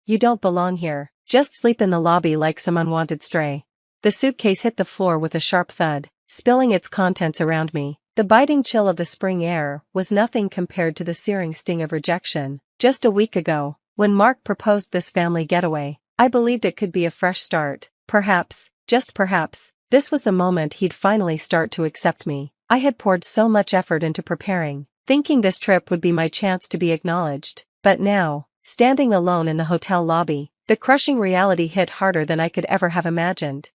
You don't belong here. Just sleep in the lobby like some unwanted stray. The suitcase hit the floor with a sharp thud, spilling its contents around me. The biting chill of the spring air was nothing compared to the searing sting of rejection. Just a week ago, when Mark proposed this family getaway, I believed it could be a fresh start. Perhaps, just perhaps, this was the moment he'd finally start to accept me. I had poured so much effort into preparing, thinking this trip would be my chance to be acknowledged. But now, standing alone in the hotel lobby, the crushing reality hit harder than I could ever have imagined.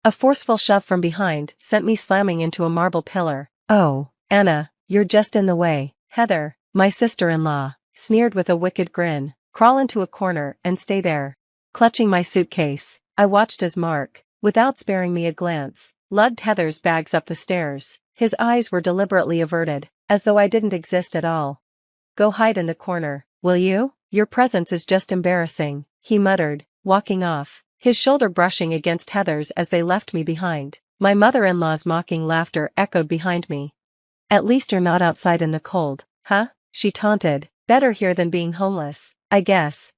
A forceful shove from behind sent me slamming into a marble pillar. "Oh, Anna, you're just in the way." Heather, my sister-in-law, sneered with a wicked grin. "Crawl into a corner and stay there." Clutching my suitcase, I watched as Mark, without sparing me a glance, lugged Heather's bags up the stairs. His eyes were deliberately averted, as though I didn't exist at all. "Go hide in the corner, will you? Your presence is just embarrassing," he muttered, walking off, his shoulder brushing against Heather's as they left me behind. My mother-in-law's mocking laughter echoed behind me. "At least you're not outside in the cold, huh?" she taunted. "Better here than being homeless, I guess."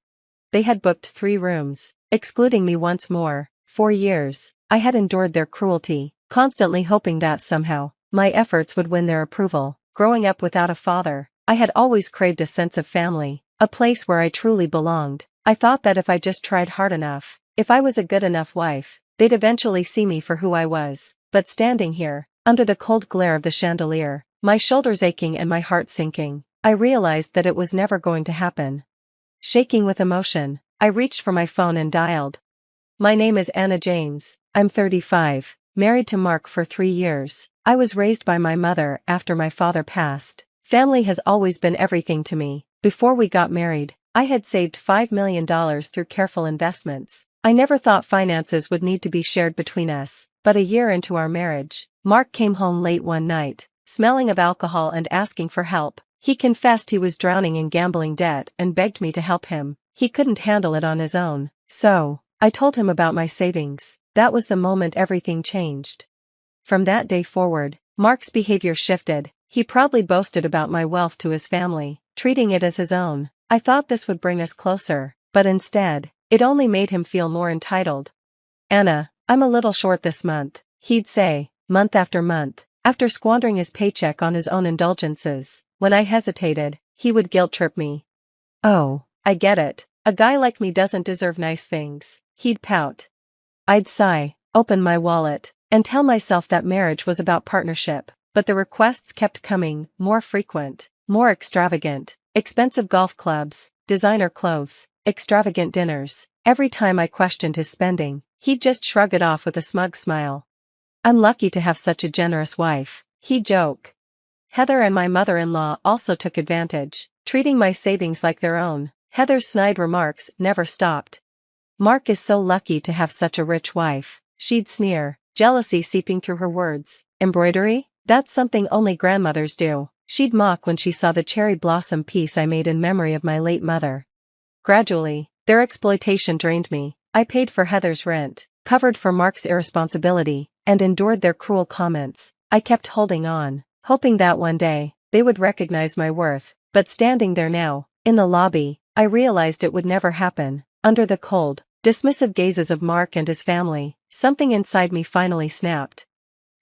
They had booked 3 rooms, excluding me once more. 4 years, I had endured their cruelty, constantly hoping that somehow, my efforts would win their approval. Growing up without a father, I had always craved a sense of family, a place where I truly belonged. I thought that if I just tried hard enough, if I was a good enough wife, they'd eventually see me for who I was. But standing here, under the cold glare of the chandelier, my shoulders aching and my heart sinking, I realized that it was never going to happen. Shaking with emotion, I reached for my phone and dialed. "My name is Anna James, I'm 35, married to Mark for 3 years. I was raised by my mother after my father passed. Family has always been everything to me. Before we got married, I had saved $5 million through careful investments. I never thought finances would need to be shared between us, but a year into our marriage, Mark came home late one night, smelling of alcohol and asking for help. He confessed he was drowning in gambling debt and begged me to help him. He couldn't handle it on his own, so I told him about my savings. That was the moment everything changed. From that day forward, Mark's behavior shifted. He proudly boasted about my wealth to his family, treating it as his own. I thought this would bring us closer, but instead, it only made him feel more entitled. "Anna, I'm a little short this month," he'd say, month after month, after squandering his paycheck on his own indulgences. When I hesitated, he would guilt-trip me. "Oh, I get it. A guy like me doesn't deserve nice things," he'd pout. I'd sigh, open my wallet, and tell myself that marriage was about partnership, but the requests kept coming, more frequent, more extravagant, expensive golf clubs, designer clothes, extravagant dinners. Every time I questioned his spending, he'd just shrug it off with a smug smile. "I'm lucky to have such a generous wife," he'd joke. Heather and my mother-in-law also took advantage, treating my savings like their own. Heather's snide remarks never stopped. "Mark is so lucky to have such a rich wife," she'd sneer, jealousy seeping through her words. "Embroidery? That's something only grandmothers do," she'd mock when she saw the cherry blossom piece I made in memory of my late mother. Gradually, their exploitation drained me. I paid for Heather's rent, covered for Mark's irresponsibility, and endured their cruel comments. I kept holding on, hoping that one day, they would recognize my worth. But standing there now, in the lobby, I realized it would never happen. Under the cold, dismissive gazes of Mark and his family, something inside me finally snapped.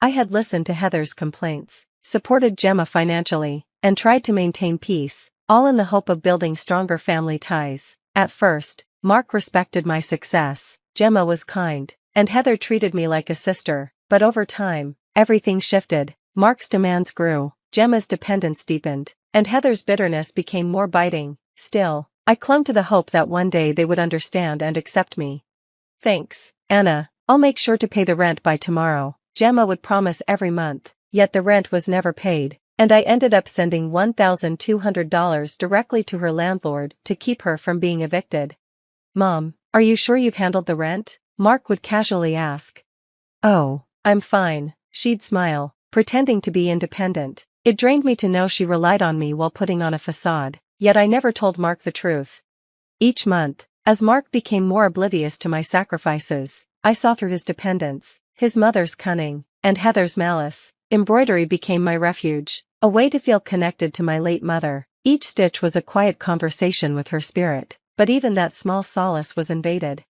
I had listened to Heather's complaints, supported Gemma financially, and tried to maintain peace, all in the hope of building stronger family ties. At first, Mark respected my success, Gemma was kind, and Heather treated me like a sister. But over time, everything shifted. Mark's demands grew, Gemma's dependence deepened, and Heather's bitterness became more biting. Still, I clung to the hope that one day they would understand and accept me. "Thanks, Anna, I'll make sure to pay the rent by tomorrow," Gemma would promise every month. Yet the rent was never paid, and I ended up sending $1,200 directly to her landlord to keep her from being evicted. "Mom, are you sure you've handled the rent?" Mark would casually ask. "Oh, I'm fine," she'd smile, pretending to be independent. It drained me to know she relied on me while putting on a facade, yet I never told Mark the truth. Each month, as Mark became more oblivious to my sacrifices, I saw through his dependence, his mother's cunning, and Heather's malice. Embroidery became my refuge, a way to feel connected to my late mother. Each stitch was a quiet conversation with her spirit. but even that small solace was invaded.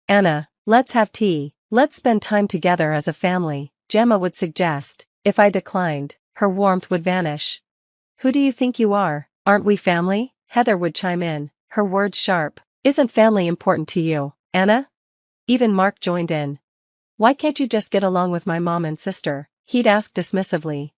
"Anna, let's have tea, let's spend time together as a family," Gemma would suggest. If I declined, her warmth would vanish. "Who do you think you are? Aren't we family?" Heather would chime in, her words sharp. "Isn't family important to you, Anna?" Even Mark joined in. "Why can't you just get along with my mom and sister?" he'd ask dismissively.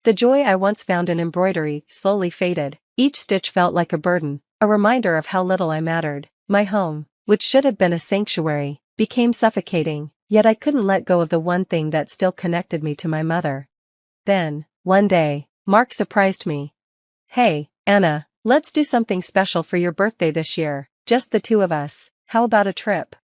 The joy I once found in embroidery slowly faded. Each stitch felt like a burden, a reminder of how little I mattered. My home, which should have been a sanctuary, became suffocating, yet I couldn't let go of the one thing that still connected me to my mother. Then, one day, Mark surprised me. "Hey, Anna, let's do something special for your birthday this year, just the two of us. How about a trip?"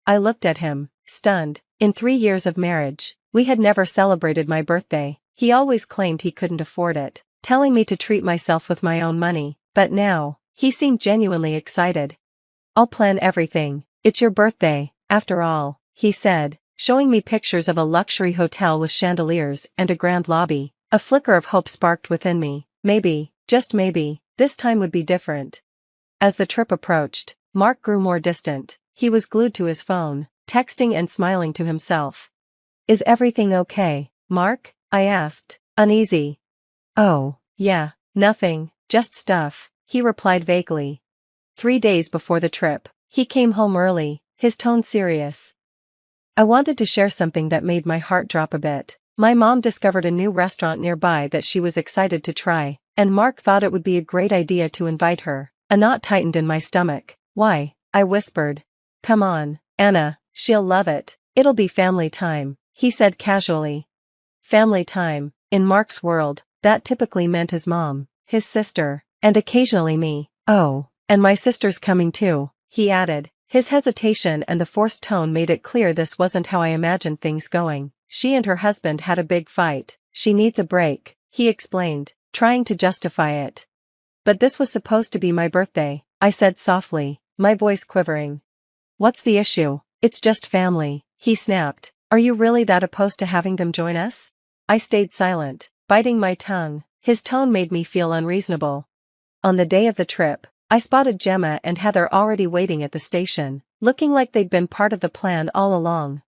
I looked at him, stunned. In 3 years of marriage, we had never celebrated my birthday. He always claimed he couldn't afford it, telling me to treat myself with my own money, but now, he seemed genuinely excited. "I'll plan everything, it's your birthday, after all," he said, showing me pictures of a luxury hotel with chandeliers and a grand lobby. A flicker of hope sparked within me. Maybe, just maybe, this time would be different. As the trip approached, Mark grew more distant. He was glued to his phone, texting and smiling to himself. "Is everything okay, Mark?" I asked, uneasy. "Oh, yeah, nothing, just stuff," he replied vaguely. 3 days before the trip, he came home early, his tone serious. "I wanted to share something that made my heart drop a bit. My mom discovered a new restaurant nearby that she was excited to try, and Mark thought it would be a great idea to invite her." A knot tightened in my stomach. "Why?" I whispered. "Come on, Anna, she'll love it. It'll be family time," he said casually. Family time, in Mark's world, that typically meant his mom, his sister, and occasionally me. "Oh, and my sister's coming too," he added. His hesitation and the forced tone made it clear this wasn't how I imagined things going. "She and her husband had a big fight. She needs a break," he explained, trying to justify it. "But this was supposed to be my birthday," I said softly, my voice quivering. "What's the issue? It's just family," he snapped. "Are you really that opposed to having them join us?" I stayed silent, biting my tongue. His tone made me feel unreasonable. On the day of the trip, I spotted Gemma and Heather already waiting at the station, looking like they'd been part of the plan all along.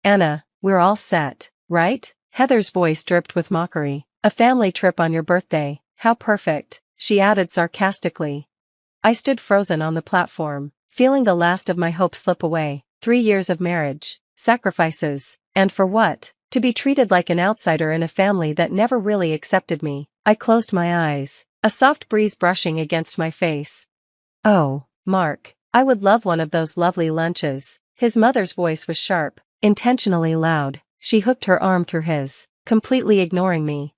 "Anna, we're all set, right?" Heather's voice dripped with mockery. "A family trip on your birthday, how perfect," she added sarcastically. I stood frozen on the platform, feeling the last of my hope slip away. 3 years of marriage, sacrifices, and for what? To be treated like an outsider in a family that never really accepted me. I closed my eyes, a soft breeze brushing against my face. "Oh, Mark, I would love one of those lovely lunches." His mother's voice was sharp, intentionally loud. She hooked her arm through his, completely ignoring me.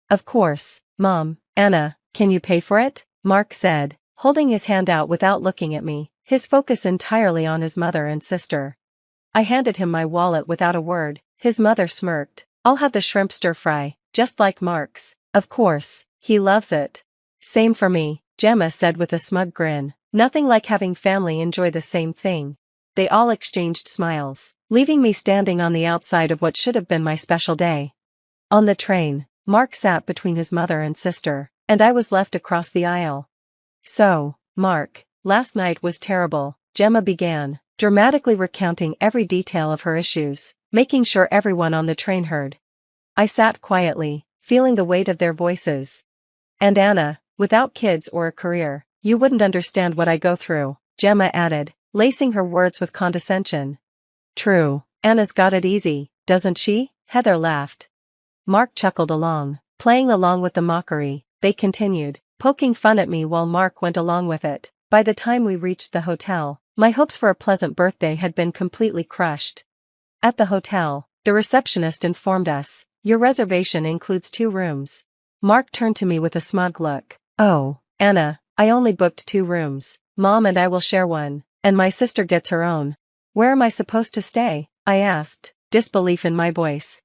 "Of course, Mom. Anna, can you pay for it?" Mark said, holding his hand out without looking at me, his focus entirely on his mother and sister. I handed him my wallet without a word. His mother smirked. "I'll have the shrimp stir-fry, just like Mark's." "Of course, he loves it." "Same for me," Gemma said with a smug grin. Nothing like having family enjoy the same thing. They all exchanged smiles, leaving me standing on the outside of what should have been my special day. On the train, Mark sat between his mother and sister, and I was left across the aisle. "So, Mark, last night was terrible," Gemma began, dramatically recounting every detail of her issues, making sure everyone on the train heard. I sat quietly, feeling the weight of their voices. "And Anna, without kids or a career, you wouldn't understand what I go through," Gemma added, lacing her words with condescension. "True, Anna's got it easy, doesn't she?" Heather laughed. Mark chuckled along, playing along with the mockery. They continued, poking fun at me while Mark went along with it. By the time we reached the hotel, my hopes for a pleasant birthday had been completely crushed. At the hotel, the receptionist informed us, "Your reservation includes 2 rooms." Mark turned to me with a smug look. "Oh, Anna, I only booked 2 rooms. Mom and I will share one, and my sister gets her own." "Where am I supposed to stay?" I asked, disbelief in my voice.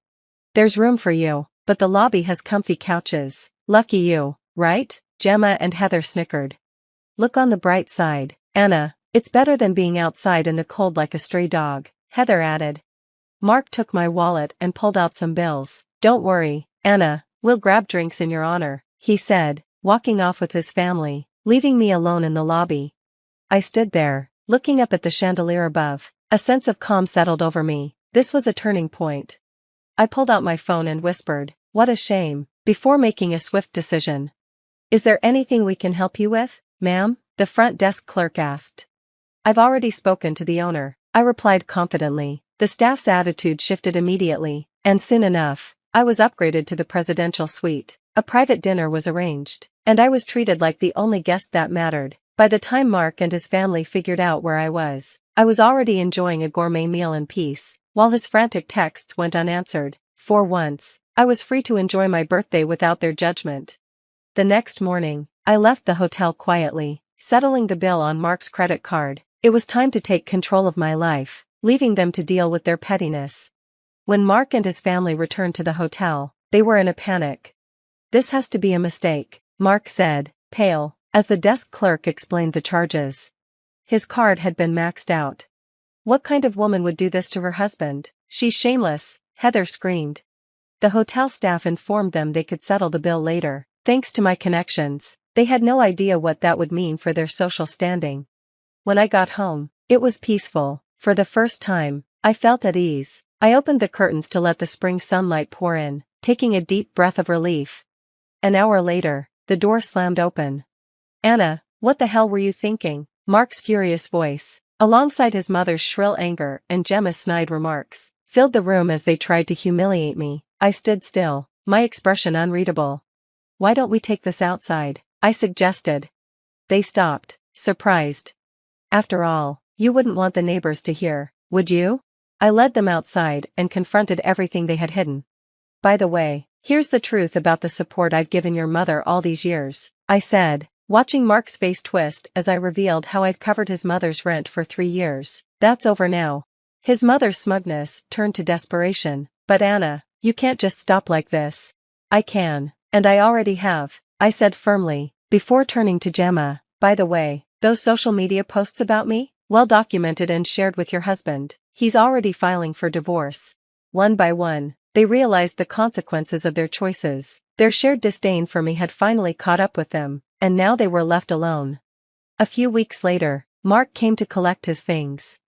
"There's room for you, but the lobby has comfy couches. Lucky you, right?" Gemma and Heather snickered. "Look on the bright side, Anna, it's better than being outside in the cold like a stray dog," Heather added. Mark took my wallet and pulled out some bills. "Don't worry, Anna, we'll grab drinks in your honor," he said, walking off with his family, leaving me alone in the lobby. I stood there, looking up at the chandelier above. A sense of calm settled over me. This was a turning point. I pulled out my phone and whispered, "What a shame," before making a swift decision. "Is there anything we can help you with, ma'am?" the front desk clerk asked. "I've already spoken to the owner," I replied confidently. The staff's attitude shifted immediately, and soon enough, I was upgraded to the presidential suite. A private dinner was arranged, and I was treated like the only guest that mattered. By the time Mark and his family figured out where I was already enjoying a gourmet meal in peace, while his frantic texts went unanswered. For once, I was free to enjoy my birthday without their judgment. The next morning, I left the hotel quietly, settling the bill on Mark's credit card. It was time to take control of my life, leaving them to deal with their pettiness. When Mark and his family returned to the hotel, they were in a panic. "This has to be a mistake," Mark said, pale, as the desk clerk explained the charges. His card had been maxed out. "What kind of woman would do this to her husband? She's shameless," Heather screamed. The hotel staff informed them they could settle the bill later. Thanks to my connections, they had no idea what that would mean for their social standing. When I got home, it was peaceful. For the first time, I felt at ease. I opened the curtains to let the spring sunlight pour in, taking a deep breath of relief. An hour later, the door slammed open. "Anna, what the hell were you thinking?" Mark's furious voice, alongside his mother's shrill anger and Gemma's snide remarks, filled the room as they tried to humiliate me. I stood still, my expression unreadable. "Why don't we take this outside?" I suggested. They stopped, surprised. "After all, you wouldn't want the neighbors to hear, would you?" I led them outside and confronted everything they had hidden. "By the way, here's the truth about the support I've given your mother all these years," I said, watching Mark's face twist as I revealed how I'd covered his mother's rent for 3 years. "That's over now." His mother's smugness turned to desperation. "But Anna, you can't just stop like this." "I can, and I already have," I said firmly, before turning to Gemma. "By the way, those social media posts about me? Well documented and shared with your husband. He's already filing for divorce." One by one, they realized the consequences of their choices. Their shared disdain for me had finally caught up with them, and now they were left alone. A few weeks later, Mark came to collect his things.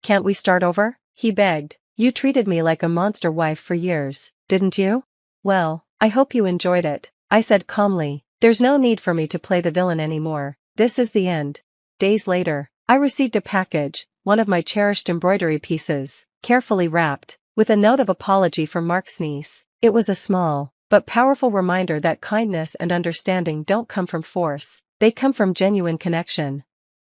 "Can't we start over?" he begged. "You treated me like a monster wife for years, didn't you?" "Well, I hope you enjoyed it," I said calmly. "There's no need for me to play the villain anymore. This is the end." Days later, I received a package, one of my cherished embroidery pieces, carefully wrapped, with a note of apology from Mark's niece. It was a small, but powerful reminder that kindness and understanding don't come from force, they come from genuine connection.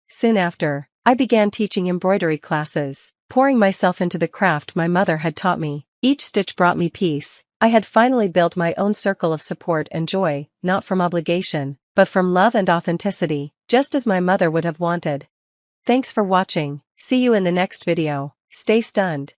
Soon after, I began teaching embroidery classes, pouring myself into the craft my mother had taught me. Each stitch brought me peace. I had finally built my own circle of support and joy, not from obligation, but from love and authenticity, just as my mother would have wanted. Thanks for watching. See you in the next video. Stay stunned.